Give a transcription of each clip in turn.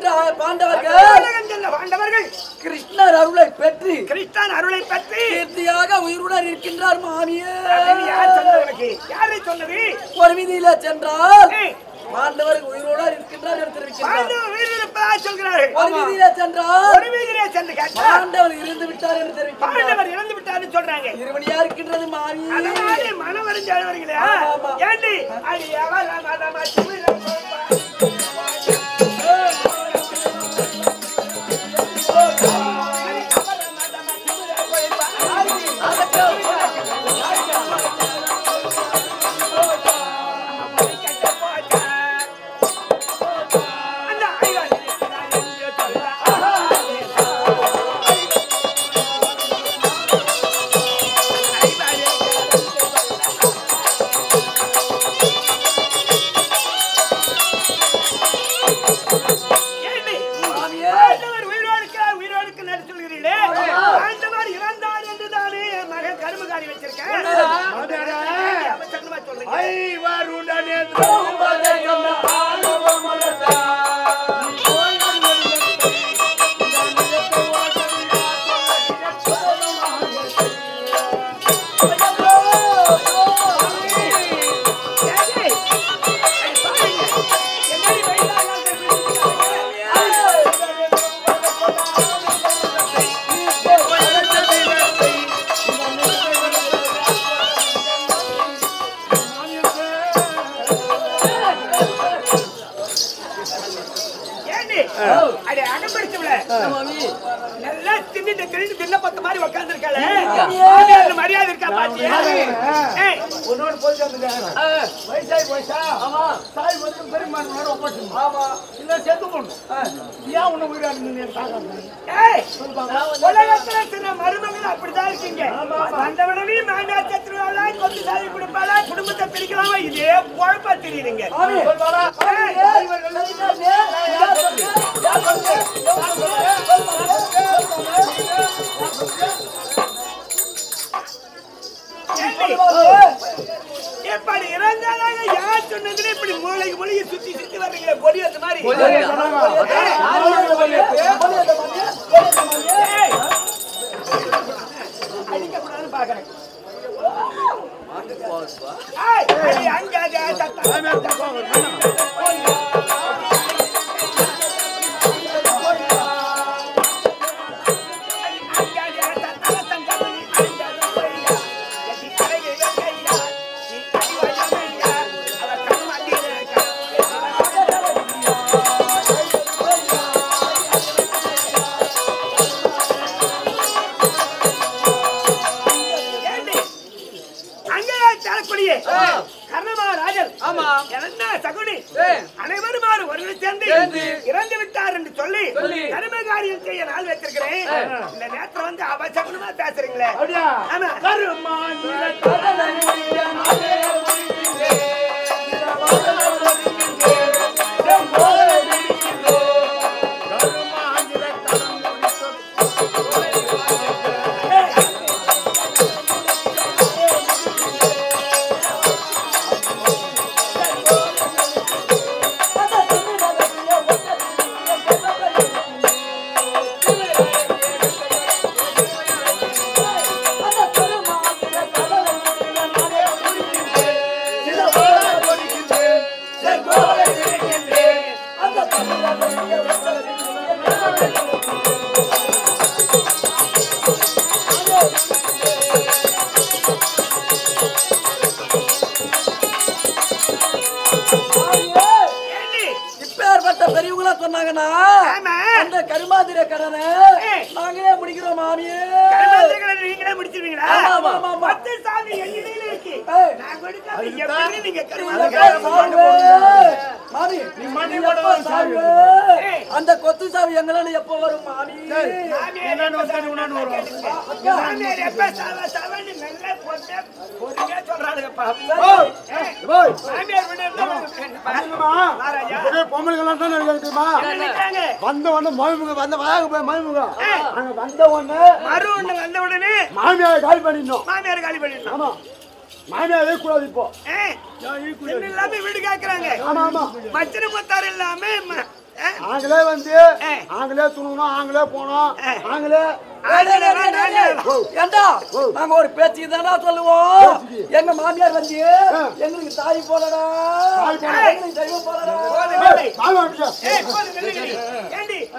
சென்ற பாண்டவர்கள் கிருஷ்ணர் அருளை பெற்று கீர்த்தியாக உயிருடன் இருக்கின்றார் மாமியே. ஒரு வீதியில சென்றால் பாண்டவர்கள் உயிரோடு இருக்கின்றார் என்று தெரிவிக்கிறார். ஒரு வீதியில சென்றால் பாண்டவர் இறந்து விட்டார் என்று தெரிவிக்கிறார். சொல்றாங்க. இருவனியா இருக்கின்றது மாமி. மனவரிஞ்சவர்களே மரியாதை இருக்கா பாத்தியா? உன்னோட போயிட்டு வயசாய் போயிட்டா தாய் வந்து பெருமானோட ஒப்படைச்சு இல்ல செத்து போடணும். ஏன் உன்னை உயிராடுங்க மருமகள் அப்படிதான் இருக்கீங்க. வந்தவனே மாமியார் சத்துருவாளா கொத்து சாவி கொடுப்பாளா குடும்பத்தை பிரிக்கலாமா இதே குழப்பா தெரியுதுங்க. எப்படி இறந்தாலும் யார் சொன்னதுன்னு இப்படி மூளைக்கு மூளைக்கு சுத்தி சுத்தி வர்றீங்களே பொடி அந்த மாதிரி அடிக்கக்கூடாதுன்னு பாக்குறேன். அனைவரும் ஒரு சேர்ந்து இறந்து விட்டார் என்று சொல்லி கரும காரியம் செய்ய நாள் வைத்திருக்கிறேன். இந்த நேரத்தில் வந்து அவசரமா பேசுறீங்களே. பெரியவங்களா சொன்னாங்கன்னா அந்த கருமாதிர கடனை நாங்களே முடிக்கிறோம் மாமியே. கருமாதிர கடனை நீங்களே முடிச்சிருவீங்களா? ஆமா ஆமா. பத்து சாமி எண்ணிலையில இருக்கு. நான் கொடுக்காம எப்படி நீங்க கருமாதிர மாமி நீ மண்ணி போட சாமி அந்த கொத்து சாமி எங்களால எப்ப வரும் மாமி? என்னன்னு வரும் மாமி எப்ப சாவன்னு நல்ல போட்டு பொறுமையா சொல்றானுங்கப்பா. ஓய் மாமியார் விட பண்ணுமா மகாராஜா ஒரே பொம்மல்களா தான் இருக்குமா? வந்த உடனே மருமக வந்த வாங்க போய் மருமக அங்க வந்த உடனே மருமக வந்த உடனே மாமியார் காலி பண்ணிடணும். மாமியார் காலி பண்ணிடணும். ஆமா மாமியாரே கூடாது. இப்போ இல்லாம வீடு கேக்குறாங்க. ஆமா ஆமா மச்சன மத்தார் இல்லாம ஆங்களே வந்து ஆங்களே துணுனோம் ஆங்களே போனோம் ஆங்களே ஏண்டா நாங்க ஒரு பேச்சு தானா சொல்லுவோம். எங்க மாமியார் வந்து எங்களுக்கு தாய் போலடா, எங்களுக்கு தெய்வம் போலடா.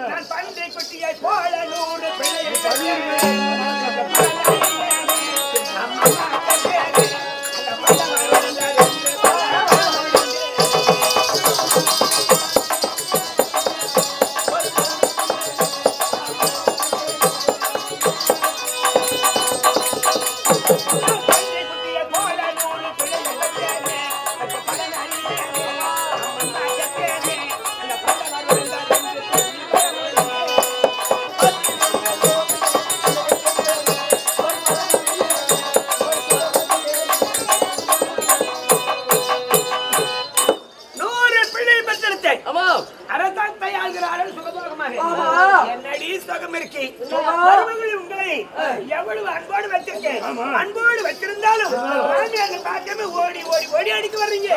நான் பண்டை குட்டியை போல 100 பிள்ளையை எவ்வளவு அன்போடு வச்சிருக்கேன். அன்போடு வச்சிருந்தாலும் பார்க்காம ஓடி ஓடி ஓடி அடிக்க வர்றீங்க.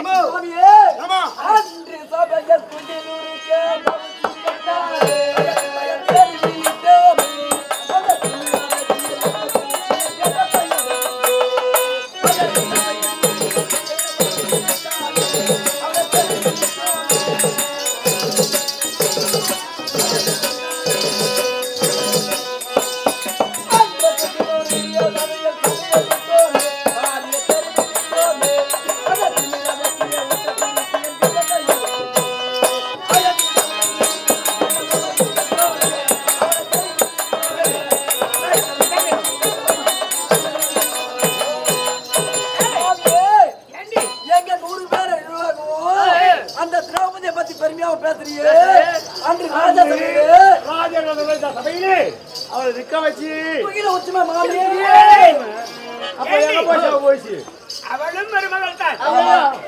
அவளும் மருமகள் தான்,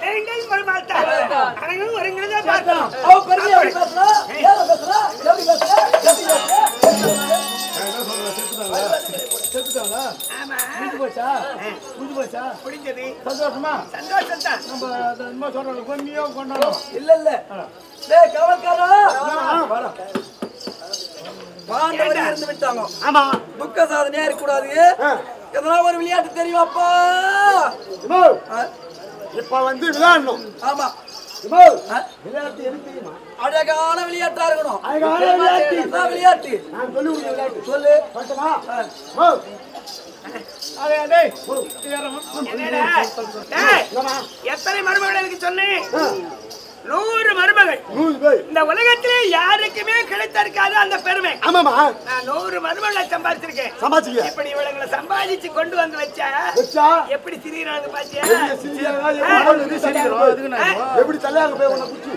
நீங்கள் மருமகள் தான். அவங்களும் ஒருங்கிணைந்த பார்த்தோம். சந்தோஷமா சந்தோஷம் தான். நம்ம சொல்றோம் கொன்னியோ கொண்டாடும் இல்ல இல்ல கவல்காரா பாண்டவர் இருந்து விட்டாங்க. ஆமா துக்க சாதனையா இருக்கக்கூடாது. எதனா ஒரு விளையாட்டு தெரியுமாப்பா? இப்ப வந்து விளையாடணும். ஆமா விளையாட்டு எனக்கு தெரியுமா? அழகான விளையாட்டா இருக்கணும். விளையாட்டு விளையாட்டு நான் சொல்லி கொடுத்த விளையாட்டு சொல்லு. எத்தனை மருமகள் எனக்கு சொன்னேன்? 100 மருமகள். இந்த உலகத்திலே யாருக்குமே கிடைத்திருக்காது அந்த பெருமை. ஆமாமா நான் 100 மருமகளை சம்பாதிச்சிருக்கேன். சமாளிச்சிக்க இப்படி இவளங்களை சம்பாதிச்சு கொண்டு வந்து வச்சா எப்படி சிரிக்கிறாங்க பாத்தியா? எப்படி தலையாக போய் உன்னை குச்சி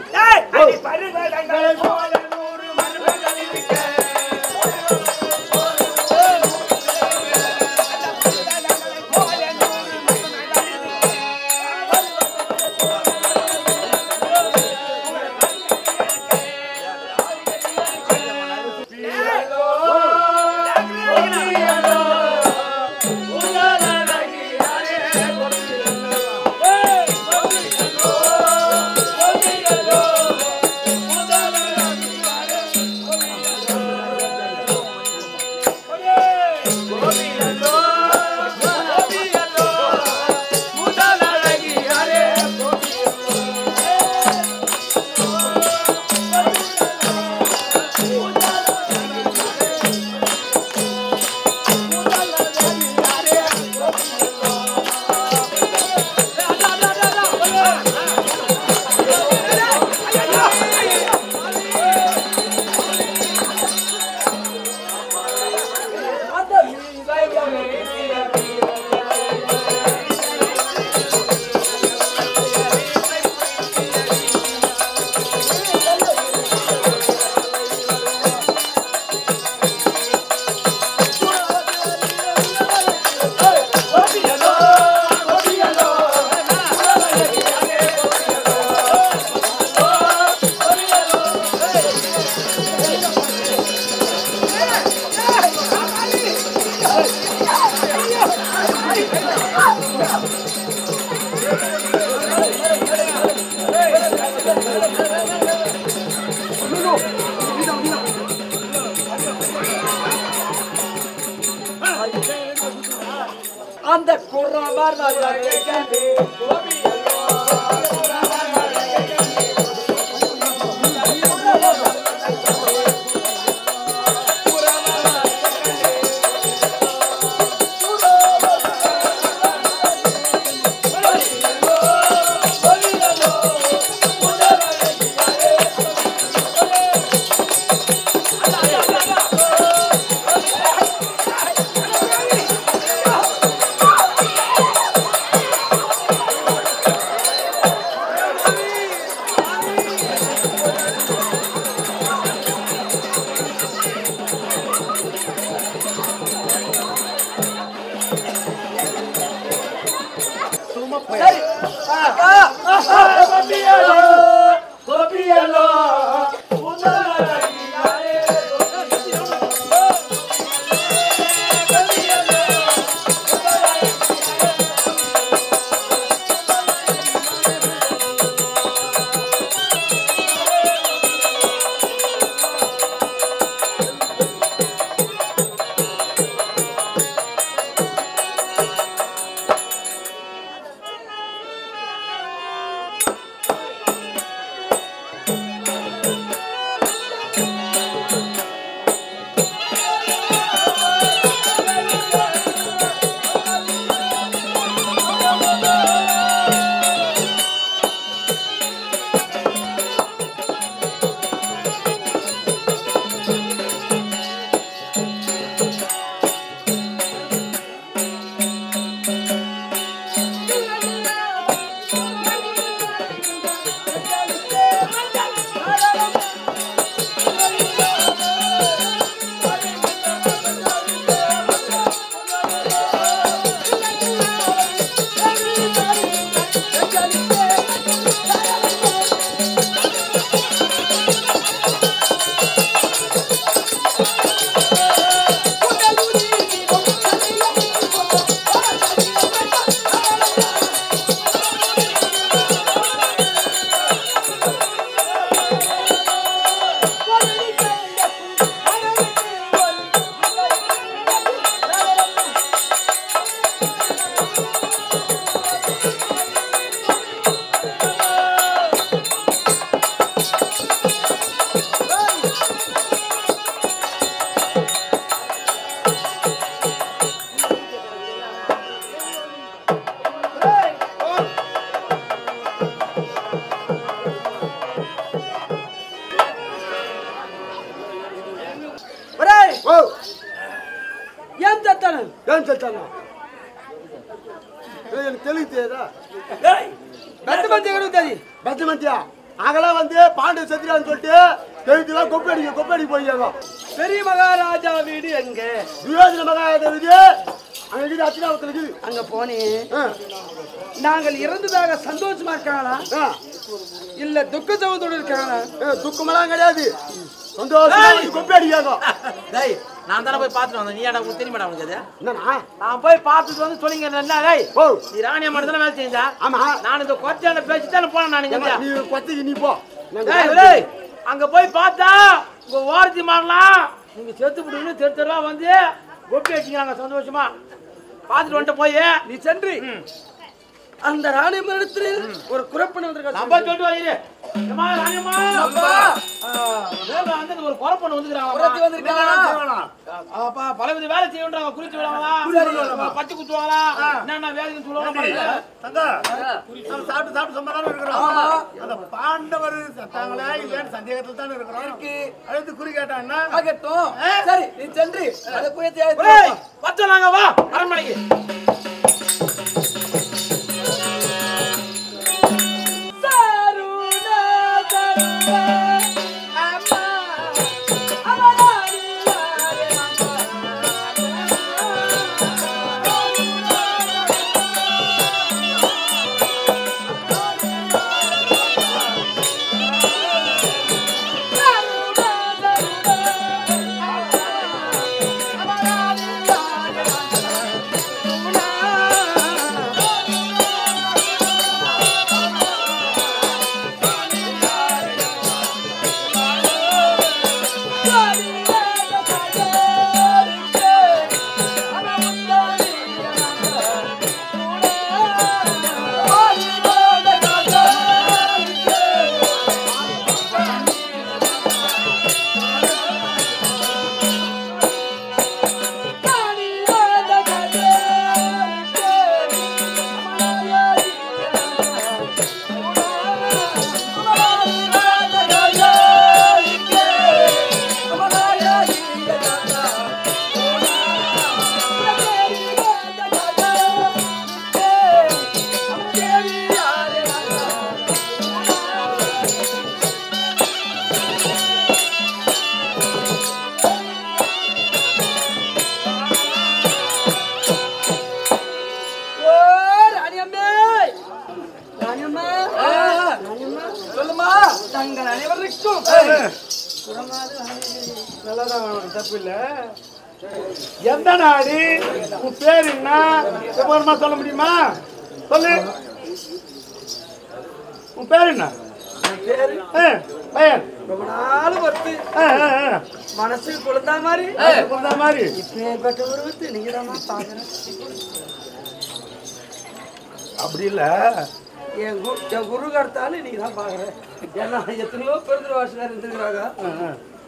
அந்த குர்ரமார் மகளை கண்டு பாண்டு செத்துறான்னு சொல்லிட்டு எழுத்துலாம் கொப்படி போய்யாங்க. பெரிய மகாராஜா வீடு எங்க? துரியோதன மகாராஜா வீடு அங்க அத்தினாவத்துல இருக்குது. அங்க போனே நாங்கள் இறந்ததாக சந்தோஷமா இருக்காங்களா இல்ல துக்க சமத்தோடு இருக்காங்களா? துக்கமெல்லாம் கிடையாது, சந்தோஷம் கொப்பி அடிக்காங்க. டேய் நான் தான போய் பாத்துட்டு வந்தேன், நீ ஏடா உங்களுக்கு தெரியுமாடா உனக்கு அது? என்னண்ணா நான் போய் பாத்துட்டு வந்து சொல்லிங்க என்ன டேய் ஓ நீ ராணியா மட்டும் தான வேலை செஞ்சா? ஆமா நான் இந்த கொச்சான பேசி தான போறேன் நான் இங்க. நீ கொத்திக்கு நீ போ. டேய் அங்க போய் பார்த்தா உங்க வார்த்தி மாறலாம் நீங்க செத்து விடுன்னு தெரு தெருவா வந்து கொப்பி அடிச்சுக்கிறாங்க சந்தோஷமா. பாத்துட்டு வந்துட்டு போய் நீ சென்று அந்த ராணியம்மனிடத்தில் ஒரு குறப்பன் வந்திருக்காரு. அப்பா சொல்லிட்டு வரீங்க. அம்மா ராணியம்மா அப்பா வேற அந்த ஒரு குறப்பன் வந்துக்கறாங்க. குறத்தி வந்திருக்காங்க. அப்பா பலவித வேலை செய்யறாங்க. குறிச்சு விடுவாங்களா? பச்சை குத்துவாங்களா? என்னன்னா வேலைன்னு சொல்லுவாங்க. தங்க நம்ம சாப்பிட்டு சம்பதானம் இருக்கிறோம். அந்த பாண்டவர் சத்தாங்களா இல்லன்னு சந்தேகத்துல தான் இருக்கிறோம். அடுத்து குறி கேட்டான்னா ஆகட்டும். சரி நீ சென்று அத போய் தேடி ஏய் பச்சலாங்க வா அரண்மனைக்கு. நல்லதான் தப்பு இல்ல. எந்த நாடு உன் பேர் என்ன விவரமா சொல்ல முடியுமா? சொல்லு. உன் பேர் என்ன? பையன் ரொம்ப நாள் வருது மனசுக்கு குழந்தா மாதிரி இப்பேற்பட்ட உருவத்தை நீங்க தான் பாக்குறேன். அப்படி இல்ல, என் குரு கடத்தாலும் இன்னைக்கு தான் பாக்குறேன். ஏன்னா எத்தனையோ பெருந்திர வாசனர் இருந்துக்கிறாங்க.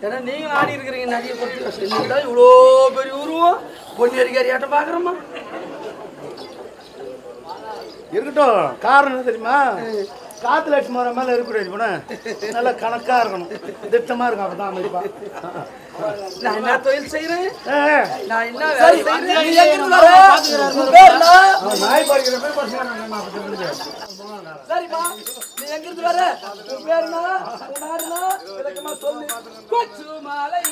ஏன்னா நீங்களும் ஆடி இருக்கிறீங்க நிறைய பொறுத்து வாசல். இன்னைக்கு இவ்வளோ பெரிய உருவம் பொன்னி அடிக்காரியாட்டம் பாக்குறோமா? இருக்கட்டும். காரணம் என்ன தெரியுமா? காத்து லட்சுமி வர மேல இருக்கக்கூடாது போன நல்லா கணக்கா இருக்கணும், திட்டமா இருக்கும். அப்பதான் அமைப்பா. நான் என்ன தொழில் செய்யறேன்? நான் என்ன சரிப்பா, நீ எங்கிருந்து வர? உன் பேருனா உன் நாடுனா விளக்கமா சொல்லு. கொச்சு மாலை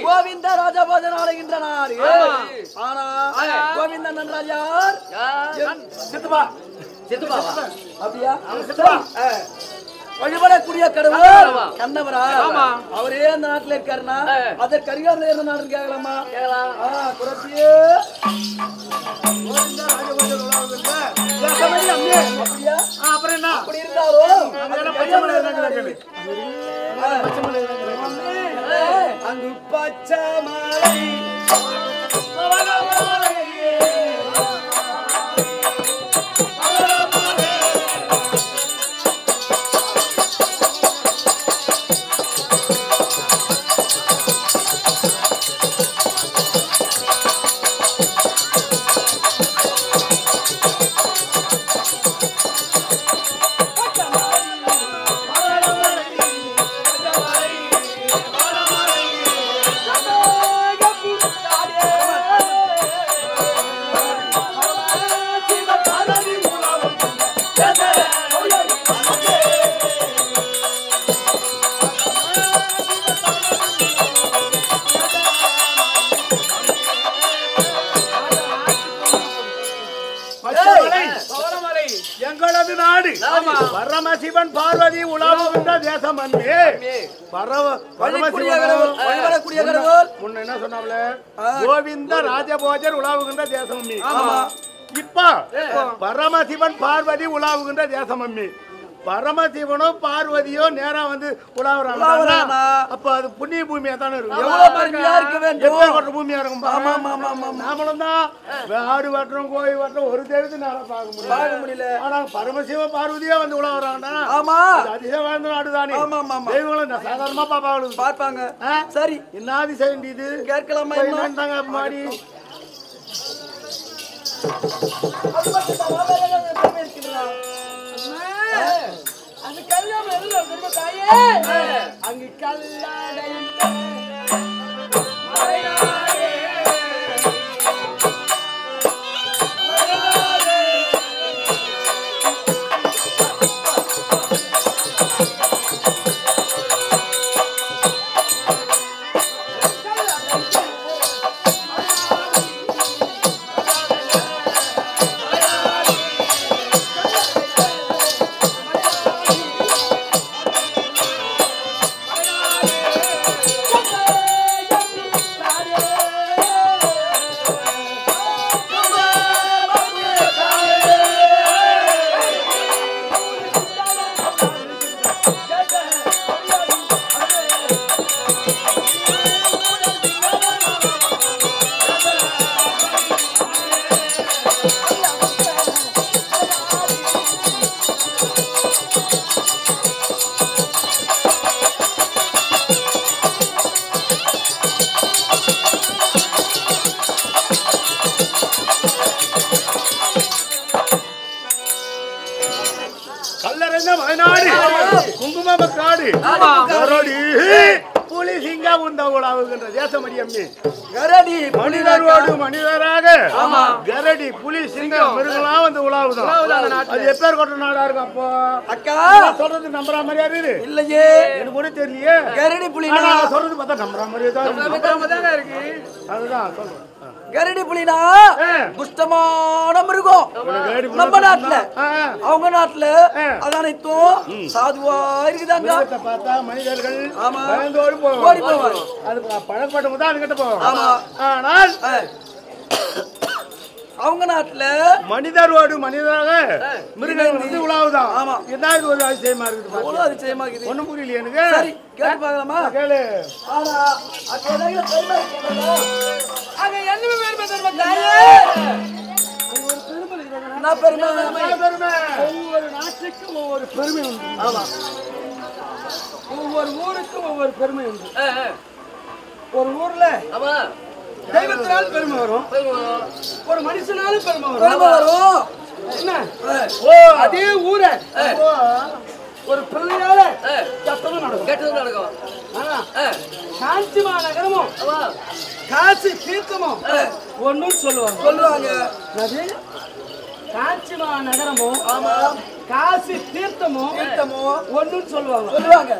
கோவிந்த ராஜபோஜன் ஆளுகின்ற நாடு. ஆனா கோவிந்தன் என்றால் யார்? சித்துப்பா. அப்படியா? வழிபடக்கூடிய கடவுள் கண்ணவரா? அவரே அந்த நாட்டுல இருக்காருன்னா அதற்கு அருகாமையில இருந்த நாடுன்னு கேட்கலாமா? குறைச்சியே அப்புறம் என்ன? அப்படி இருந்தாலும் அங்கு பச்சை மலை எங்களது நாடு பரமசிவன் பார்வதி உலாவுகின்ற தேசம். முன்ன என்ன சொன்னாப்ல? கோவிந்த ராஜபோஜர் உலாவுகின்ற தேசம். இப்ப பரமசிவன் பார்வதி உலாவுகின்ற தேசம். பரமசிவனும் பார்வதியோ நேரா வந்து உலாவுறாங்க. அப்ப அது புண்ணிய பூமியா தானே இருக்கும். பூமியா இருக்கும். நாமளும் தான் ஆடு வெட்டுறோம், கோயில் வெட்டுறோம், ஒரு தெய்வத்தை பார்க்க முடியல. ஆனா பரமசிவ பார்வதியா வந்து உலாவுறாங்க. அதிசயம் வாழ்ந்த நாடு தானே. தெய்வங்களும் சாதாரணமா பார்ப்பாங்க. சரி, என்ன அதிசயம் இது கேட்கலாமா? தாங்க மாடி அந்த கல்யாணம் எல்லாம் தாயே அங்கு கல்லாடை கரடி புலி சிங்கம் உந்த உலாவுகின்ற தேசமடி அம்மி கரடி மனிதரோடு மனிதராக கரடி புலி சிங்கம் மிருகலாம் வந்து உலாவுதான் அது எப்பேர் கொண்ட நாடா இருக்கும் அப்போ அக்கா சொல்றது நம்புற மாதிரியா இருக்குது இல்லையே எனக்கு கூட தெரியலையே கரடி புலி சொல்றது பார்த்தா நம்புற மாதிரியே தான் இருக்கு அதுதான் சொல்றேன் கரடி புலினா துஷ்டமான மிருகம் நம்ம நாட்டுல அவங்க நாட்டுல அது அனைத்தும் சாதுவா இருக்குதாங்க பார்த்தா மனிதர்கள் பயந்தோடு போவாங்க அது பழக்கப்பட்டவங்க தான் அதுகிட்ட போவாங்க ஆனால் அவங்க நாட்டுல மனிதரோடு மனிதராக மிருகங்கள் வந்து உலாவுதான் ஆமா இதான் இது ஒரு அதிசயமா இருக்குது அவ்வளவு அதிசயமா இருக்குது ஒண்ணும் புரியல எனக்கு சரி கேட்டு பார்க்கலாமா கேளு ஆனா அக்கேதாங்க பெருமை அங்க என்னமே பெருமை தருமா தாயே அங்க ஒரு பெருமை இருக்குங்க நான் பெருமை ஒவ்வொரு நாட்டுக்கும் ஒவ்வொரு பெருமை உண்டு ஆமா ஒவ்வொரு ஊருக்கும் ஒவ்வொரு பெருமை உண்டு ஒரு ஊர்ல ஆமா தெய்வத்தினால் பெருமை வரும் ஒரு மனுஷனாலும் பெருமை வரும் என்ன அதே ஊரை ஒரு பிள்ளையால கெட்டதும் நடக்கும் காஞ்சி மாநகரமும் காசி தீர்த்தமும் ஒன்னும் சொல்லுவாங்க காஞ்சி மாநகரமும் காசி தீர்த்தமும் ஒன்னும் சொல்லுவாங்க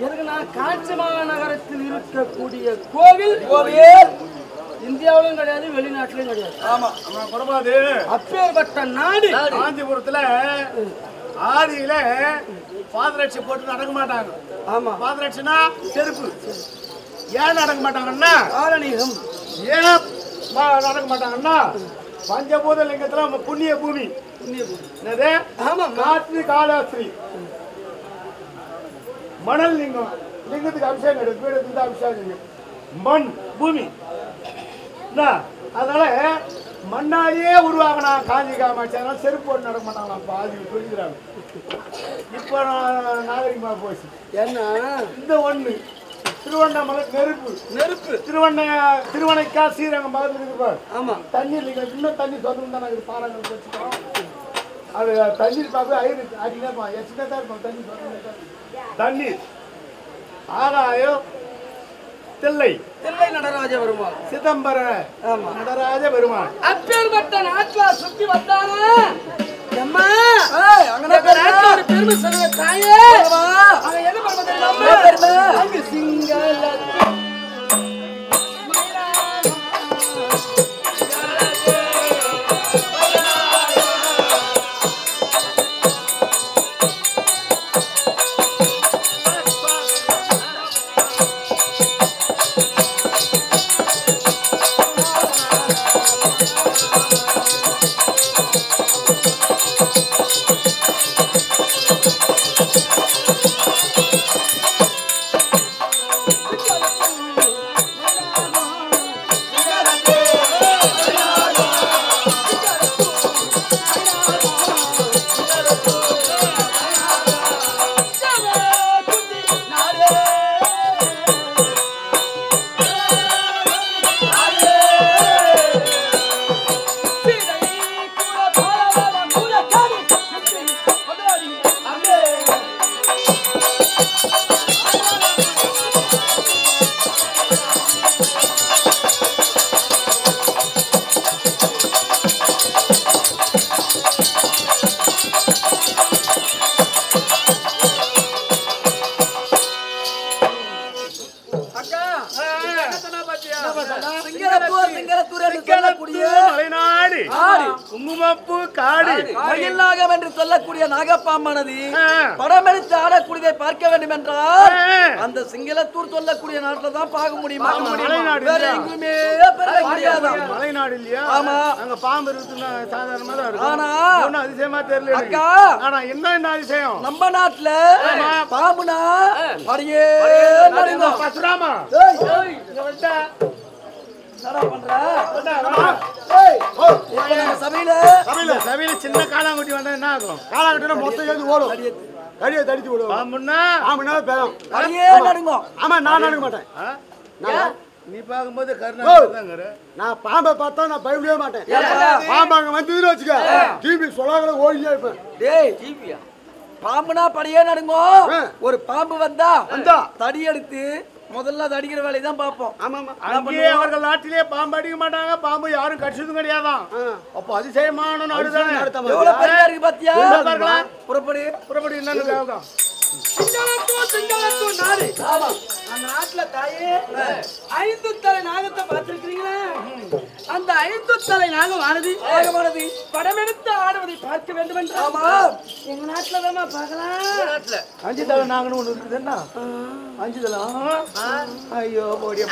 எதுக்குன்னா காஞ்சி மாநகரத்தில் இருக்கக்கூடிய கோவில் இந்தியாவிலும் கிடையாது வெளிநாட்டிலும் கிடையாது ஆமா குறபாது அப்பேற்பட்ட நாடு காஞ்சிபுரத்துல ஆதியில பாதரட்சி போட்டு நடக்க மாட்டாங்க ஆமா பாதரட்சினா செருப்பு ஏன் நடக்க மாட்டாங்கன்னா ஆரணிகம் ஏன் நடக்க மாட்டாங்கன்னா பஞ்சபூத லிங்கத்துல புண்ணிய பூமி என்னது ஆமா காற்று காலாஸ்திரி மணல் லிங்கம் லிங்கத்துக்கு அபிஷேகம் எடுத்து பீடத்துக்கு அபிஷேகம் மண் பூமி அதனால மண்ணாலேயே உருவாகினா காஞ்சி காமாட்சி அதனால செருப்பு போட்டு நடக்க மாட்டாங்களா பாதி புரிஞ்சுக்கிறாங்க இப்போ நாகரிகமாக போச்சு ஏன்னா இந்த ஒண்ணு திருவண்ணாமலை நெருப்பு திருவனைக்கா ஸ்ரீரங்கம் பக்கத்துல இருக்கு பாரு ஆமா தண்ணீர் இன்னும் தண்ணி சொந்தம் தானே இருக்குது பாறாங்க வச்சுக்கோம் அது தண்ணீர் பார்க்க அதிகமா எச்சுனா தான் இருக்கும் தண்ணி சொந்தம் தண்ணீர் ஆகாயம் தில்லை நடராஜ பெருமாள் சிதம்பர நடராஜ பெருமாள் அப்பேற்பட்ட நாட்டுல சுத்தி வந்தானா அம்மா அங்க ஒரு பெருமை சொல்லுங்க தாயே அங்க என்ன பெருமை அங்க சிங்கள குங்குமப்பூ காடு மயில்நாகம் என்று சொல்லக்கூடிய நாகப்பாம்பானது படம் எடுத்து ஆடக்கூடியதை பார்க்க வேண்டும் என்றால் அந்த சிங்களத்தூர் சொல்லக்கூடிய நாட்டில் தான் பார்க்க முடியுமா? வேற எங்குமே மலைநாடு இல்லையா? ஆமா, அங்க பாம்பு இருக்குன்னா சாதாரணமா தான் இருக்கும். ஆனா ஒன்னும் அதிசயமா தெரியல அக்கா. ஆனா என்ன அதிசயம் நம்ம நாட்டுல பாம்புனா அடியே பசுராமா சபையில சின்ன காலாங்குட்டி வந்தா என்ன ஆகும்? காலாங்குட்டி மொத்தம் ஓடும், கடியை தடிச்சு விடுவோம். ஆமா, நான் நடுங்க மாட்டேன். நீ பாக்கும்போது கருணாங்க நான் பாம்பை பார்த்தா நான் பயப்படவே மாட்டேன். பாம்பு அங்க வந்ததுன்னு வச்சுக்க டிவி சொல்லாங்கள ஓடியே இருப்பேன். டேய் டிவியா பாம்புனா படியே நடுங்கோ. ஒரு பாம்பு வந்தா தடி எடுத்து முதல்ல அது அடிக்கிற வேலையை தான் பார்ப்போம். அங்கேயே அவர்கள் நாட்டிலே பாம்பு அடிக்க மாட்டாங்க, பாம்பு யாரும் கடிச்சதும் கிடையாதான். அப்போ அதிசயமான நாடு தானே. எவ்வளவு பெரிய இருக்கு பாத்தியா? புறப்படு புறப்படி என்னன்னு கேட்கும். நாடு அந்த நாட்டுல தாயே 5 தலை நாகத்தை பார்த்திருக்கிறீங்களா? அந்த 5 தலை நாகமானது படமெடுத்து ஆடுவதை பார்க்க வேண்டும் என்று எங்க நாட்டுல தான் பார்க்கலாம். 5 தலை நாங்கன்னு ஒண்ணு இருக்குதுன்னா 5 தலை. ஐயோ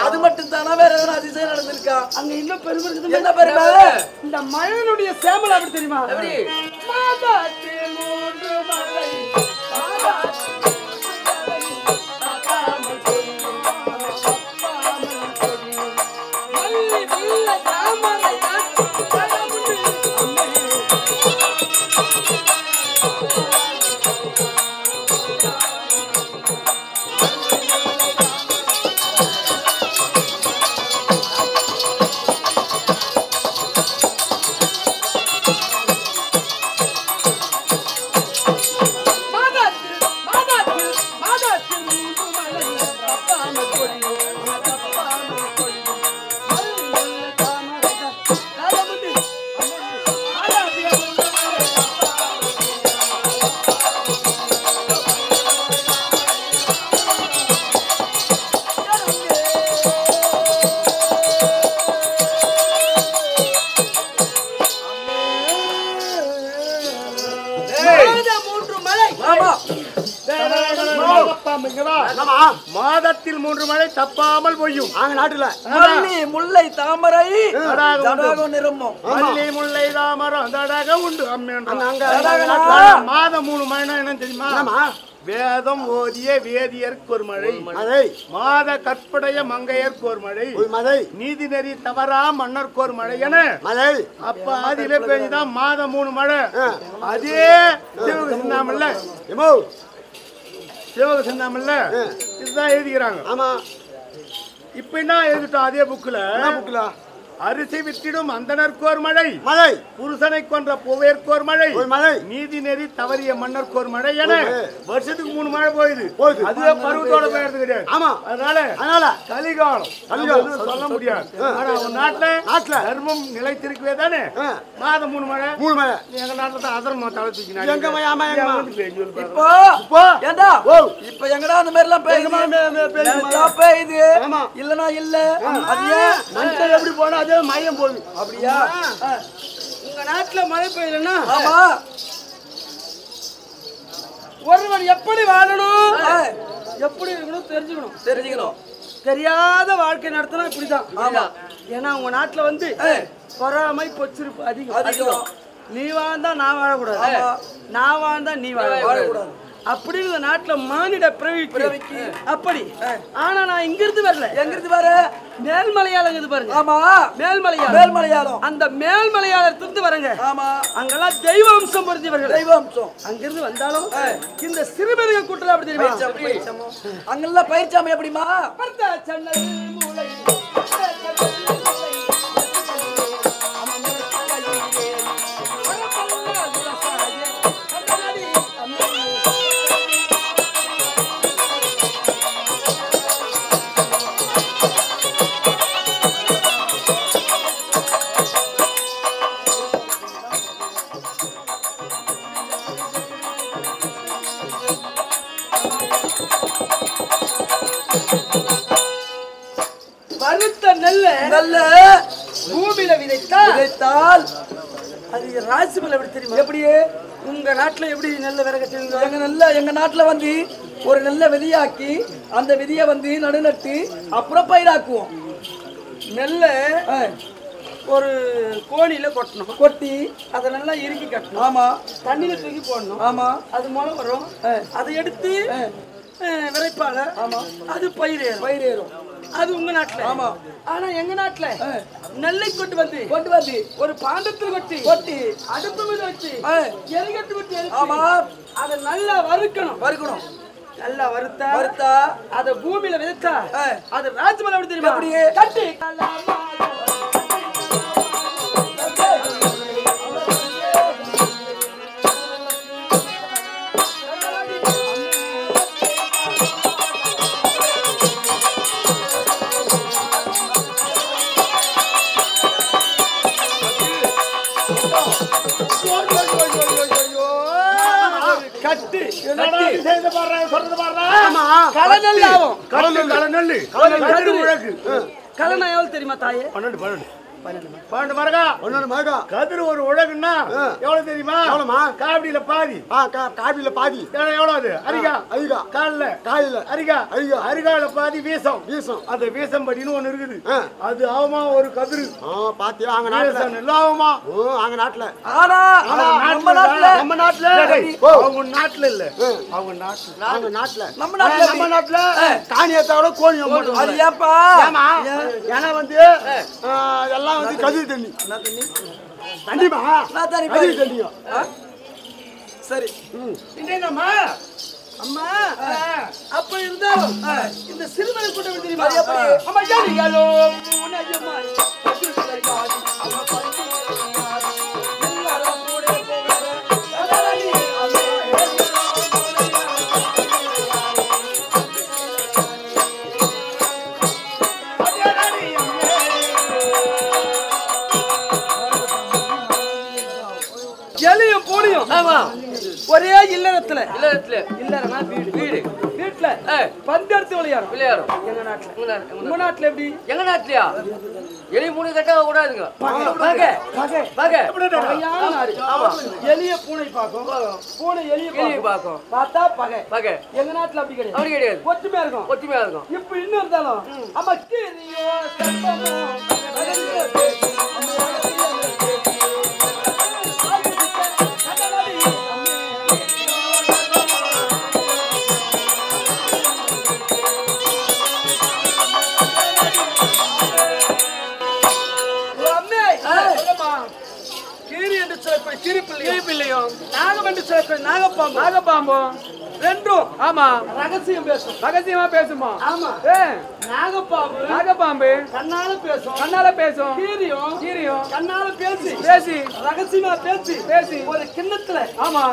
அது மட்டும் தானா? வேற எதனா அதிசயம் நடந்திருக்கா? அங்க இன்னும் பெருமை இருக்குது. என்ன பெருமை? இந்த மழையினுடைய சேமல் அப்படி தெரியுமா? மாதாத்தில் 3 மலை மாதத்தில் 3 மழை தப்பாமல் பொய்யும். நாட்டுல மல்லி முல்லை தாமரை தடாகம் நிரம்பும். மல்லி முல்லை தாமரம் தடாகம் உண்டு. மாதம் 3 மழைனா என்ன தெரியுமா? வேதம் ஓதிய வேதியருக்கு ஒரு மழை, மாத கற்புடைய மங்கையருக்கு ஒரு மழை, நீதி நெறி தவறா மன்னருக்கு ஒரு மழை என அப்ப ஆதியில பெய்தான் மாதம் 3 மழை. அதே சிவக சிந்தாமல்ல சிவக சிந்தாமல்ல இதுதான் எழுதிக்கிறாங்க. ஆமா இப்ப என்ன எழுதிட்டோம் அதே புக்ல அரிசி வித்திடும் அந்தனருக்கு ஒரு மழை, புருஷனை கொன்ற புவையருக்கு ஒரு மழை, நீதி நெறி தவறிய மன்னருக்கு ஒரு மழை என வருஷத்துக்கு 3 மழை போகுது. அதுவே பருவத்தோட போயிடுறது கிடையாது. அதனால கலிகாலம் சொல்ல முடியாது. ஆனா அவன் நாட்டுல தர்மம் நிலைத்திருக்கவே தானே மாதம் 3 மழை. எங்க நாட்டுல தான் அதர்மம் தலை தூக்கினாங்க. இப்ப எங்கடா அந்த மாதிரி எல்லாம் பெய்யுது இல்லனா இல்ல எப்படி போனா மயம் போகுது. அப்படியா? உங்க நாட்டுல மழை பெய்யலன்னா ஆமா ஒருவன் எப்படி வாழணும், எப்படி இருக்கணும் தெரிஞ்சுக்கணும். தெரியாத வாழ்க்கை நடத்தினா இப்படிதான். ஏன்னா உங்க நாட்டுல வந்து பொறாமை பொச்சிருப்பு அதிகம். நீ வாழ்ந்தா நான் வாழக்கூடாது, நான் வாழ்ந்தா நீ வாழக்கூடாது அப்படின்னு நாட்டுல மானிட பிரவிக்கு அப்படி. ஆனா நான் இங்க இருந்து வரல. எங்க இருந்து வர? மேல்மலையாளம் பாருங்க. ஆமா மேல்மலையாளம். அந்த மேல்மலையாளத்திலிருந்து வரங்க. ஆமா அங்கெல்லாம் தெய்வ அம்சம் பொருந்தியவர்கள். தெய்வ அம்சம். அங்கிருந்து வந்தாலும் இந்த சிறுபெருங்க கூட்டல அப்படி தெரியுமா? அங்கெல்லாம் பயிற்சாமி எப்படிமா? சன்னல் மூளை நல்ல பூமியில விதைத்தால் அது ராசிபல் எப்படி தெரியுமா? எப்படி உங்க நாட்டுல எப்படி நெல்ல விறகு? எங்க நாட்டுல வந்து ஒரு நெல்லை விதையாக்கி அந்த விதைய வந்து நடுநட்டு அப்புறம் பயிராக்குவோம். நெல்ல ஒரு கோணியில கொட்டணும், கொட்டி அதை நல்லா இறுக்கி கட்டணும். ஆமா தண்ணியில தூக்கி போடணும். ஆமா அது மூலம் வரும். அதை எடுத்து விதைப்பாங்க. ஆமா அது பயிரேறும். அது உங்க நாட்டுல. ஆமா. ஆனா எங்க நாட்டுல நெல்லை கொண்டு வந்து ஒரு பாண்டத்தில் கொட்டி அடுப்பு மீது வச்சு எரிகட்டு கொட்டி. ஆமா அதை நல்லா வறுக்கணும். நல்லா வறுத்தா அதை பூமியில விதைச்சா அது ராஜ்மலை எப்படி தெரியுமா? அப்படியே கட்டி என்னடா செய்து பாடுற சொல்றது பாடுற ஆமா கலநெல் ஆகும் கலநெல் கதிர் உழக்கு கலனா எவ்வளவு தெரியுமா தாயே 12 மரகா கதிர் ஒரு உழகுன்னா எவ்வளவு தெரியுமா எவ்வளவுமா காபிடியில பாதி காபிடியில பாதி எவ்வளவு அது அரிகா கால்ல அரிகால பாதி வீசம் அந்த வீசம் படின்னு ஒண்ணு இருக்குது அது ஆவமா ஒரு கதிர் பாத்தியா அங்க நாட்டுல எல்லாவமா அங்க நாட்டுல ஆனா நம்ம நாட்டுல அவங்க நாட்டுல இல்ல அவங்க நாட்டுல நம்ம நாட்டுல காணியத்தோட கோழி அது ஏப்பா ஏன்னா வந்து எல்லாம் வந்து கதிர் தண்ணி தண்ணிமா நான் தண்ணி கதிர் தண்ணியோ சரி என்னம்மா அம்மா அப்ப இருந்தாலும் இந்த சிறுமலை கூட்டம் தெரியுமா அம்மா யாரியாலோ முனையம்மா பசுக்களை பாதி அம்மா பஞ்சு எல்லாரும் கூட போகற அடடி அம்மே எலியும் பூனையும் ஆமா ஒரே இல்லறத்துல இல்லறனா வீட்டுல பந்தெடுத்து விளையாடும் எங்க நாட்டுல உங்க நாட்டுல எப்படி எங்க நாட்டுலயா எலி மூணு கட்ட கூடாதுங்க எலிய பூனை பார்க்கும் பூனை எலிய பார்க்கும் பார்த்தா பகை எங்க நாட்டுல அப்படி கிடையாது ஒற்றுமையா இருக்கும் இப்ப இன்னும் இருந்தாலும் அம்மா கீரியோ சத்தமோ கிரிப்பிள்ளையும் நாகப்பாம்பும் ரெண்டும் ஆமா ரகசியமா பேசுமா ஆமா நாகப்பாம்பு கண்ணால பேசும் கீரியும் கண்ணால பேசி ரகசியமா பேசி ஒரு கிண்ணத்துல ஆமா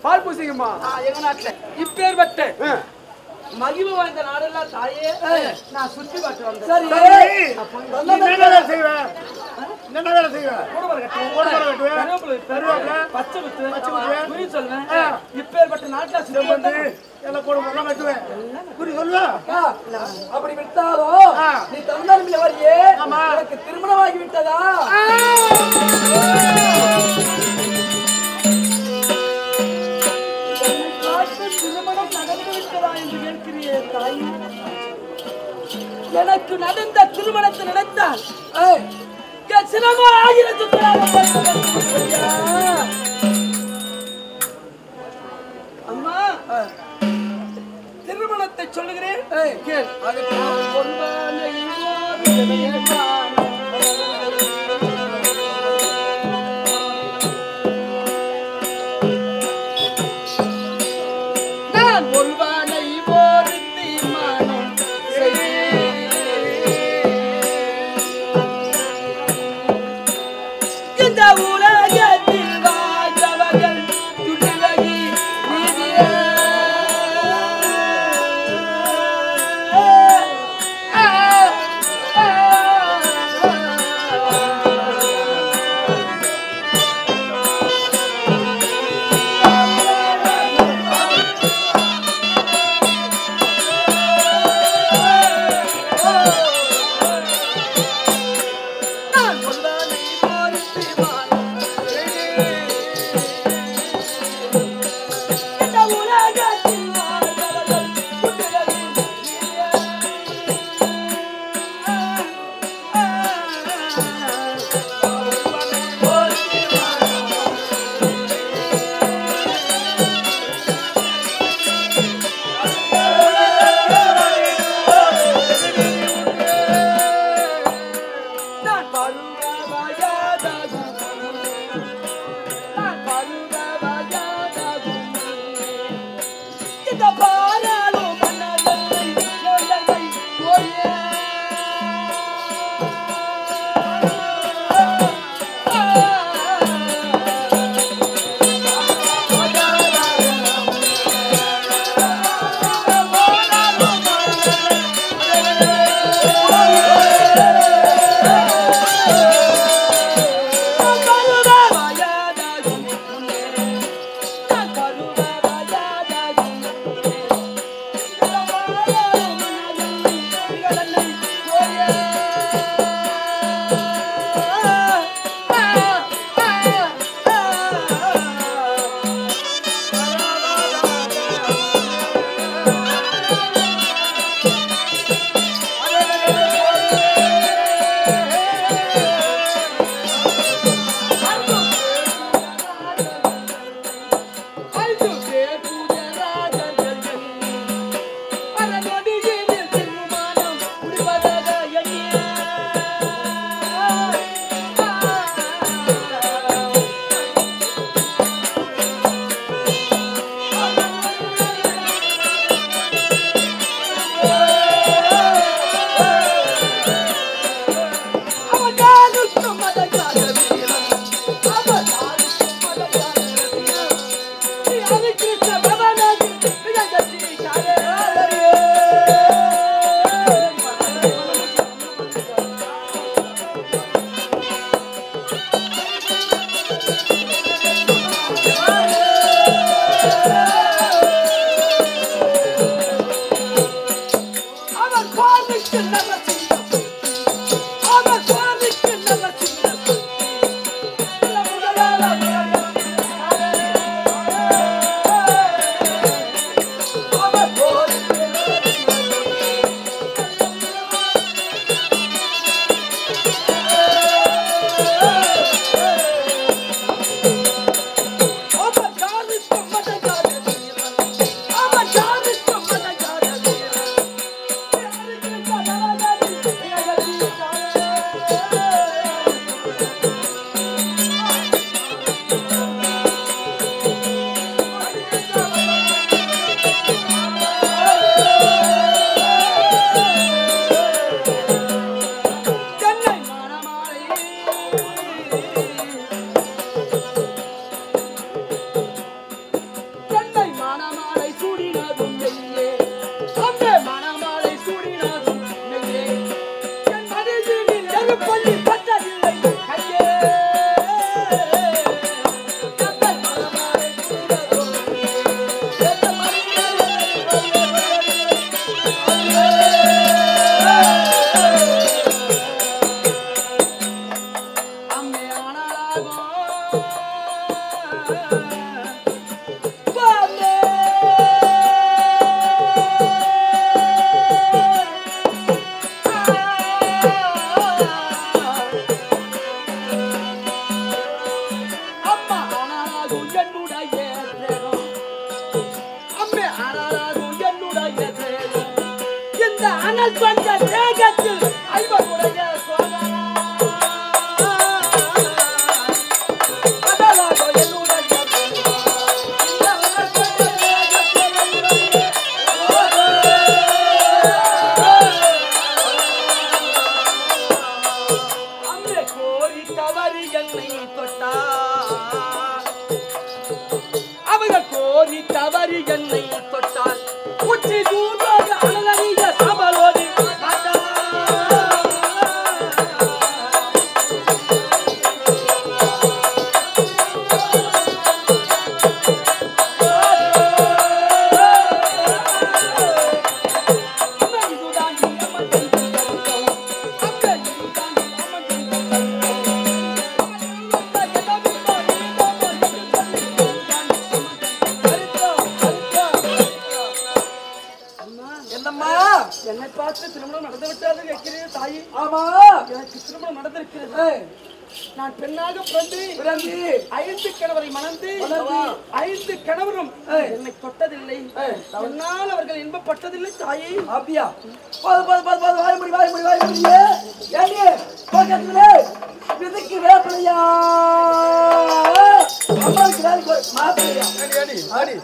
பால் பூசிக்குமா எங்க நாட்டுல இப்பேற்பட்ட மகிமை வாய்ந்த நாடெல்லாம் தாயே நான் சுற்றி பார்த்து வந்தேன் பச்சை குறி சொல்லுவேன் இப்பேற்பட்ட நாட்டுல அப்படி விட்டாலும் நீ தமிழ்நாடு வரையே எனக்கு திருமணமாகி விட்டதா திருமணம் நடந்து விட்டதா என்று கேட்கிறியே தாய் எனக்கு நடந்த திருமணத்தை நடந்தால் சிரம ஆகிறது அம்மா திருமணத்தை சொல்லுகிறேன் நான் ஒருவானை போர் தீர்மானம் இந்த உலகத்தில் வாழ்ந்தவர்கள் துணிவகி சொந்த தேகத்தில் ஐவருடைய சோதனா தவறி என்னை தொட்டால் உச்சி தூதாக அழகிய சமலோதி என்னை பார்த்து திருமணம் நடந்து விட்டாலும் கேட்கிறேன் தாயி. ஆமா, எனக்கு திருமணம் நடந்திருக்கிறது. நான் பெண்ணாக பிறந்து 5 கணவரை மணந்து 5 கணவரும் என்னை தொட்டதில்லை. என்னால் அவர்கள் இன்பப்பட்டதில்லை தாயி. அப்படியா? வாய் முடி ஏடி பக்கத்துல இதுக்கு வேப்பலையா அம்மாவுக்கு வேலைக்கு மாப்பிள்ளையா ஆடி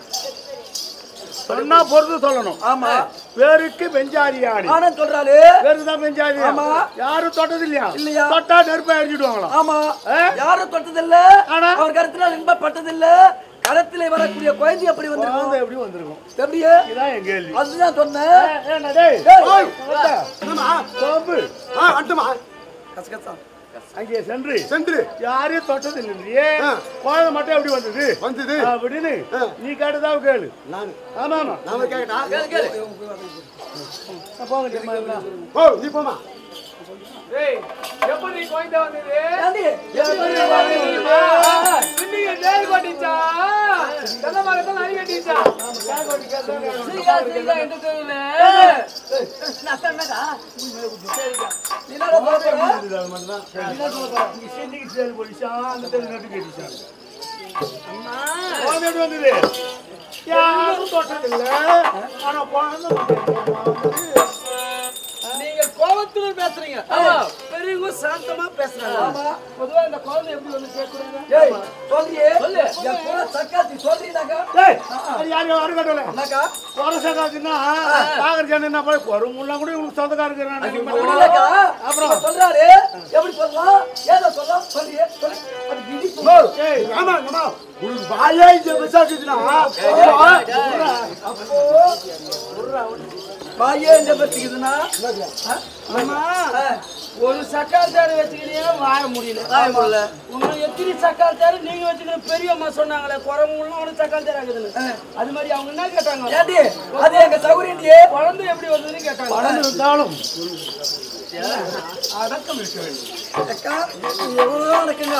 சொன்னா பொறுத்து சொல்லணும். ஆமா, பேருக்கு பெஞ்சாரியாடி ஆனா சொல்றாரு பேருதான் பெஞ்சாரி. ஆமா, யாரும் தொட்டது இல்லையா? இல்லையா? தொட்டா நெருப்பை அடிச்சுடுவாங்களா? ஆமா, யாரும் தொட்டதில்ல. ஆனா அவர் கருத்தினால் இன்பப்பட்டதில்ல. கரத்திலே வரக்கூடிய குழந்தை எப்படி வந்திருக்கும்? எப்படி வந்திருக்கும்? எப்படியே? இதான் என் கேள்வி. அதுதான் சொன்னேன். அங்கே சென்று யாரையும் தொட்டது இல்லையே, குழந்தை மட்டும் எப்படி வந்தது அப்படின்னு நீ கேட்டதாக கேளு. ஆமா ஆமா நாம கேட்டா போங்க நீ போமா. எப்படி குழந்தை வந்தது? யாரும் தொட்டதில்லை. ஆனா நீங்கள் கோபத்துடன் பேசுறீங்க, பெரியவங்க சாந்தமா பேசுறாங்க. பொதுவா இந்த குழந்தை எப்படி வந்து கேட்கறாங்க? அப்புறம் சொல்றாரு எப்படி சொல்லலாம், ஏதோ சொல்லலாம் சொல்லியே ஒரு சக்கால் தேரை வச்சுக்கிட்டே வாழ முடியல. உங்களை எத்தனை சக்கால் தேரை நீங்க வச்சுக்கணும்? பெரியம்மா சொன்னாங்களே குரங்குலாம் ஒரு சக்கால் தேரை ஆகுதுன்னு. அது மாதிரி அவங்க என்ன கேட்டாங்க? அது எங்க சௌகரியே குழந்தை எப்படி வந்ததுன்னு கேட்டாங்க. அடக்கம் இருக்க வேண்டும். எவ்வளவு நடக்குங்க.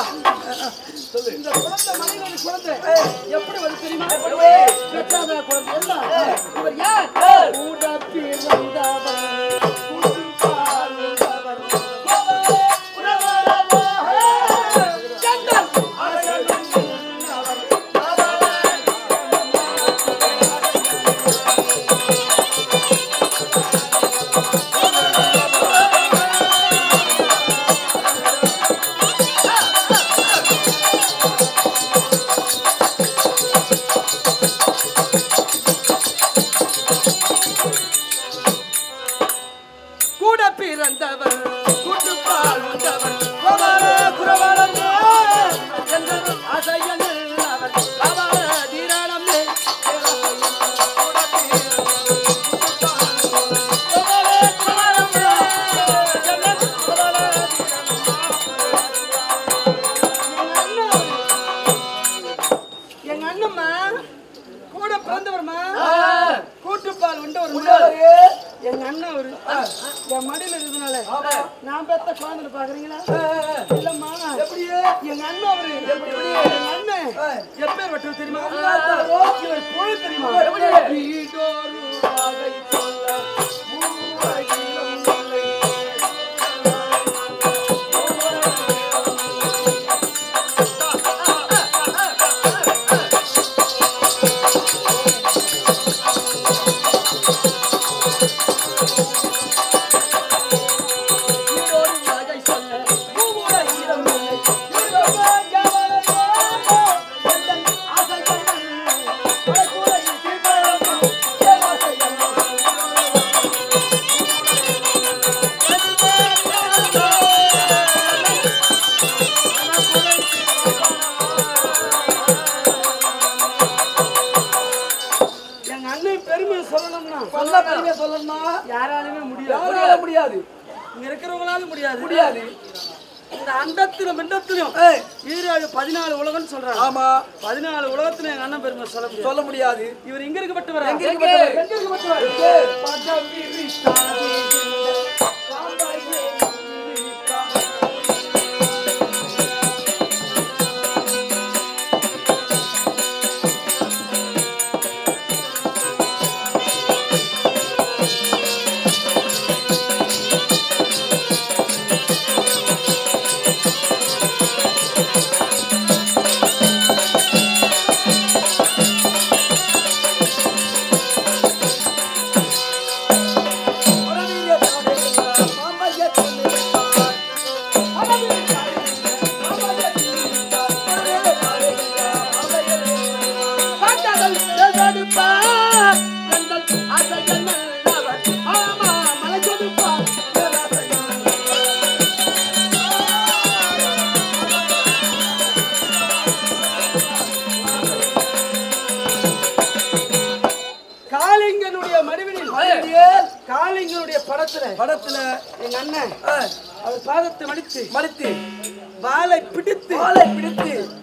இந்த குழந்தை மனிதன் குழந்தை எப்படி வந்து தெரியுமா? பெற்றாத குழந்தை என்ன? இவர் யார்? ஊடப்பி வந்தவர் மடியில இருந்தனால நான் பெத்த குழந்தை பாக்குறீங்களா? இல்லம்மா, எங்க அண்ணன் அவரு எங்க அண்ணன் எப்பேர் வெட்டது தெரியுமா? இவர் பொழு தெரியுமா? முடியாது. இங்க இருக்கிறவங்களால முடியாது. முடியாது. இந்த அண்டத்திலும் மிண்டத்திலும் 14 உலகம்னு சொல்றாங்க. ஆமா. 14 உலகத்துல எங்க அண்ணன் பெருமை சொல்ல முடியாது. இவர் இங்க இருக்கப்பட்டவர். எங்க இருக்கப்பட்டவர்? எங்க இருக்கப்பட்டவர்? காளிங்கனுடைய மடிவினில் காளிங்கனுடைய படத்துல எங்க அண்ணன் அவர் பாதத்தை மடித்து வாளை பிடித்து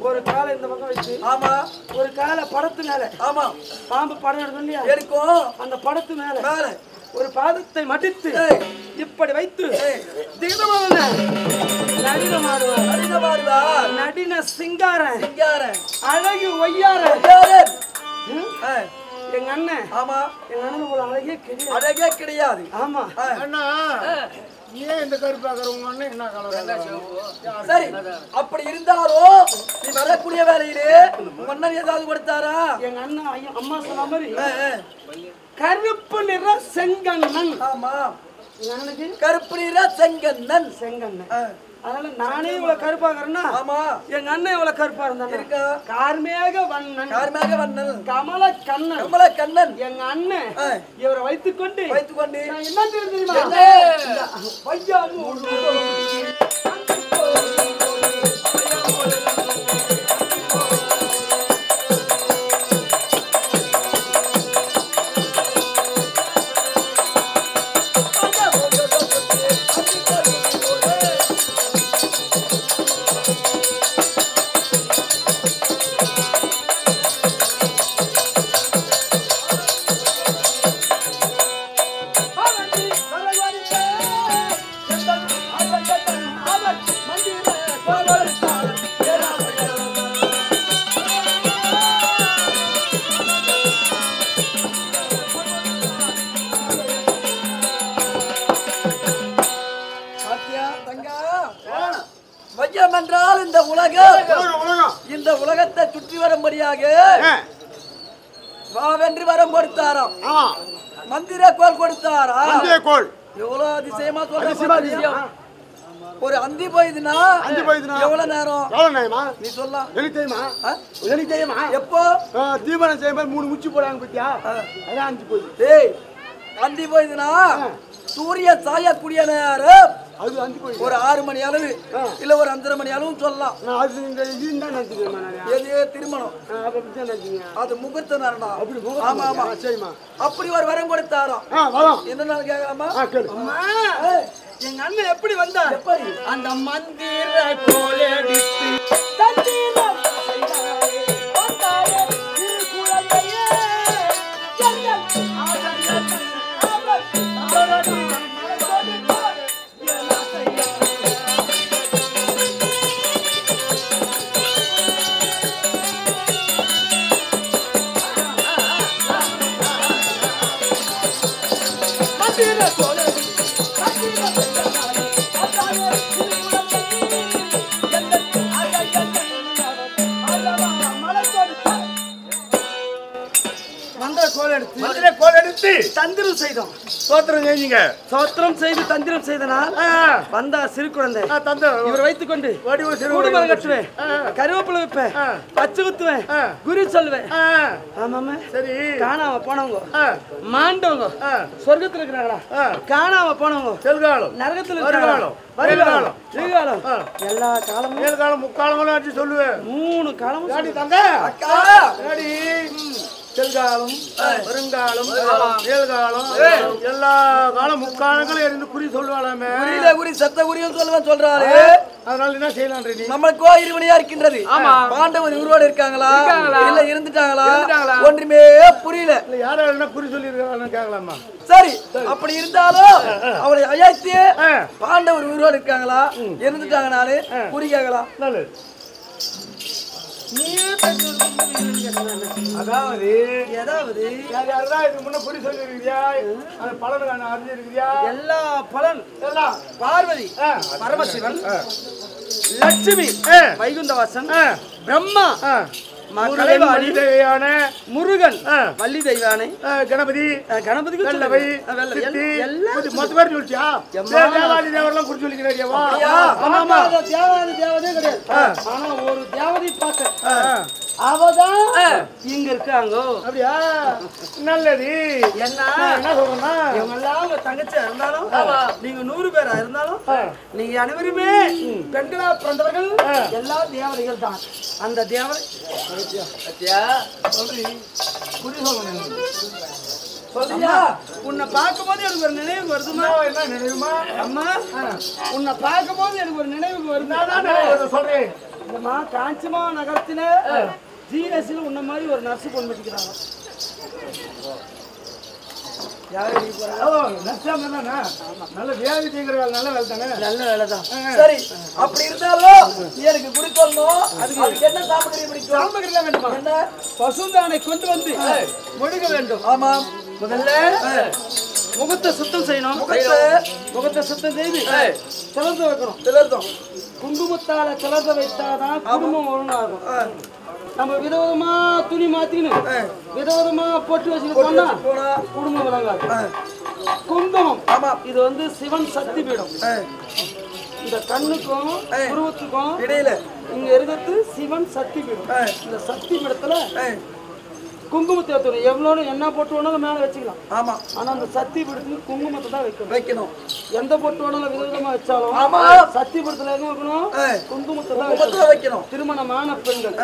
ஒரு காலை இந்த பக்கம் வச்சு ஆமா ஒரு காலை படத்து மேல ஆமா பாம்பு படம் எடுக்கும் இல்லையா எடுக்கும் அந்த படத்து மேல ஒரு பாதத்தை மடித்து இப்படி வைத்து திகமான நடின சிங்கார அழகு ஒய்யார எங்க அண்ணன் ஆமா எங்க அண்ணன் போல அழகே கிடையாது ஆமா அண்ணா ஏன் இந்த கருப்பு பாக்குறவங்க அண்ணன் என்ன கலர் சரி அப்படி இருந்தாலும் நீ வரக்கூடிய வேலையிலே மன்னர் ஏதாவது கொடுத்தாரா எங்க அண்ணன் அம்மா சொன்ன மாதிரி கருப்பு நிற செங்கண்ணன் ஆமா எங்க அண்ணனுக்கு கருப்பு நிற செங்கண்ணன் அதனால நானே இவ்வளவு கருப்பாக்குறேன்னா ஆமா எங்க அண்ணன் இவ்வளவு கருப்பா இருந்தா கார்மேக வண்ணன் கமல கண்ணன் எங்க அண்ணன் இவரை வைத்துக்கொண்டு நான் என்ன தெரியுமா என்றால் இந்த உலகத்தை சுற்றி வரும்படியாக வாவென்று வரம் கொடுத்தாராம் மந்திர கோல் கொடுத்தாராம் எவ்வளவு அதிசயமா சொல்ற ஒரு அந்தி போயிதுன்னா எவ்வளவு நேரம் நீ சொல்லலாம் எனக்கு தெரியுமா எப்போ தீபனம் செய்யும்போது 3 முச்சு போறாங்க பத்தியா அதான் அந்தி போயிது டேய் அந்தி போயிதுன்னா சூரிய சாயக்கூடிய நேரம் அது அந்தி போயிது ஒரு 6 மணி அளவு இல்ல ஒரு 5:30 மணி அளவு சொல்லலாம் அது இந்த இதுதான் நினைச்சுக்கிறேன் எது திருமணம் அது முகூர்த்த நேரம் அப்படி ஆமா ஆமா சரிம்மா அப்படி ஒரு வரம் கொடுத்தாராம் என்ன நாள் கேட்கலாமா எங்க அண்ணன் எப்படி வந்தா எப்படி அந்த மந்திர கோலடித்து தந்திர தந்திரம் செய்தோம் சோத்திரம் செய்து தந்திரம் செய்தனால் வந்தா சிறு குழந்தை இவர் வைத்துக் கொண்டு குடும்பம் கட்டுவேன் கருவேப்பிலை வைப்பேன் பச்சை குத்துவேன் குரு சொல்லுவேன் ஆமாமா சரி காணாம போனவங்க மாண்டவங்க சொர்க்கத்துல இருக்கிறாங்களா காணாம போனவங்க நரகத்துல இருக்கிறாங்களா வருகாலம் எதிர்காலம் எல்லா காலமும் ஏழு காலம் முக்காலமும் சொல்லுவேன் 3 காலமும் தங்க அக்கா செல்காலம் வருங்காலம் நிகழ்காலம் எல்லா காலம் முக்காலங்களும் இருந்து குறி சொல்லுவாளாமே. குறியில குறி சத்த குறியும் சொல்லுவேன் சொல்றாரு. அதனால என்ன செய்யலாம் நீ? நம்மளுக்கோ இருமணியா இருக்கின்றது. பாண்டவர் உருவாடு இருக்காங்களா இல்ல இருந்துட்டாங்களா ஒன்றுமே புரியல. யாரோ என்ன குறி சொல்லி இருக்காங்கன்னு கேட்கலாமா? சரி அப்படி இருந்தாலும் அவளை அழைத்து பாண்டவர் உருவாடு இருக்காங்களா இருந்துட்டாங்கனாலே குறி கேட்கலாம். நல்லது. அதாவது யாராவது இதுக்கு முன்ன குறி சொல்லி இருக்கிறியா? அந்த பலன் அறிஞ்சிருக்கிறியா? எல்லா பலன் எல்லாம் பார்வதி பரமசிவன் லட்சுமி வைகுண்டவாசன் பிரம்மா வள்ளி தெய்வான முருகன் வள்ளி தெய்வானை கணபதி கணபதி மொத்த பேர் சொல்லிச்சியா? தேவாதி தேவரெல்லாம் குறிச்சு சொல்லிக்கிறேன். தேவாதி தேவதே கிடையாது. ஆனா ஒரு தேவதை பார்க்க அவதான் இங்க இருக்காங்க. அப்படியா? நல்லது. என்ன சொல்றேன்னா இவங்க எல்லாம் உங்க தங்கச்சியா இருந்தாலும் நீங்க 100 பேரா இருந்தாலும் நீங்க அனைவருமே பெண்களா பிறந்தவர்கள் எல்லாம் தேவதைகள் தான். அந்த தேவதை உன்னை பார்க்கும் போது எனக்கு ஒரு நினைவு வருதுமா? என்ன நினைவுமா? அம்மா உன்னை பார்க்கும் போது எனக்கு ஒரு நினைவுக்கு வருது. சொல்றேன். இந்தமா காஞ்சிமா நகரத்துல ஜிஎஸ்ல உன்ன மாதிரி ஒரு நர்ஸ் கொண்டு வச்சுக்கிறாங்க. நல்ல வியாதி தீங்கிறவாள். நல்ல வேலை தானே? நல்ல வேலைதான். சரி அப்படி இருந்தாலும் எனக்கு குறிக்கணும். அதுக்கு என்ன சாமகிரி பிடிக்கும்? சாமகிரி தான் வேண்டுமா? என்ன? பசுந்தானை கொண்டு வந்து முழுக வேண்டும். ஆமாம். முதல்ல முகத்தை சுத்தம் செய்யணும். முகத்தை சுத்தம் செய்து திறந்து வைக்கணும். திலர்த்தம் குங்குமத்தால திறந்து வைத்தாதான் குடும்பம் ஒழுங்காகும். நம்ம விதவிதமா துணி மாத்திக்கணும், விதவிதமா பொட்டு வச்சுட்டு போனா குடும்பம் விளங்காது. குங்குமம் இது வந்து சிவன் சக்தி பீடம். இந்த கண்ணுக்கும் உருவத்துக்கும் இடையில இங்க இருக்கிறது சிவன் சக்தி பீடம். இந்த சக்தி பீடத்துல குங்குமத்தை வைக்கணும். எவ்வளோ என்ன பொட்டு வேணாலும் மேல வச்சுக்கலாம். ஆமா. ஆனா அந்த சக்தி பீடத்துக்கு குங்குமத்தை தான் வைக்கணும். எந்த பொட்டு வேணாலும் விதவிதமா வச்சாலும் சக்தி பீடத்துல எங்க வைக்கணும்? குங்குமத்தை தான் வைக்கணும். திருமணமான பெண்கள்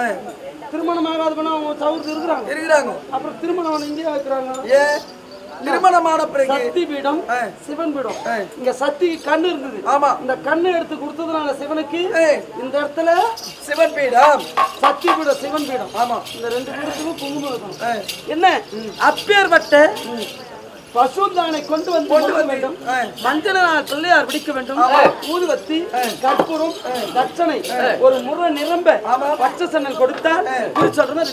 திருமணம் ஆகாத பண்ணா அவங்க சவுருக்கு இருக்கிறாங்க. அப்புறம் திருமணம் இங்கே வைக்கிறாங்க. திருமணமான பிறகு சக்தி பீடம் சிவன் பீடம். இங்க சக்தி கண்ணு இருந்தது. ஆமா. இந்த கண்ணு எடுத்து கொடுத்ததுனால சிவனுக்கு இந்த இடத்துல சிவன் பீடம் சக்தி பீடம் சிவன் பீடம். ஆமா. இந்த 2 பீடத்துக்கும் குங்குமம் இருக்கும். என்ன அப்பேற்பட்ட பசுந்தானை கொண்டு வந்து வேண்டும். மஞ்சளால் பிள்ளையார் பிடிக்க வேண்டும். ஊதுவத்தி கற்பூரம் தட்சணை ஒரு முறை நிரம்ப பச்சை சன்னல் கொடுத்தால் குறி சொல்றேன்.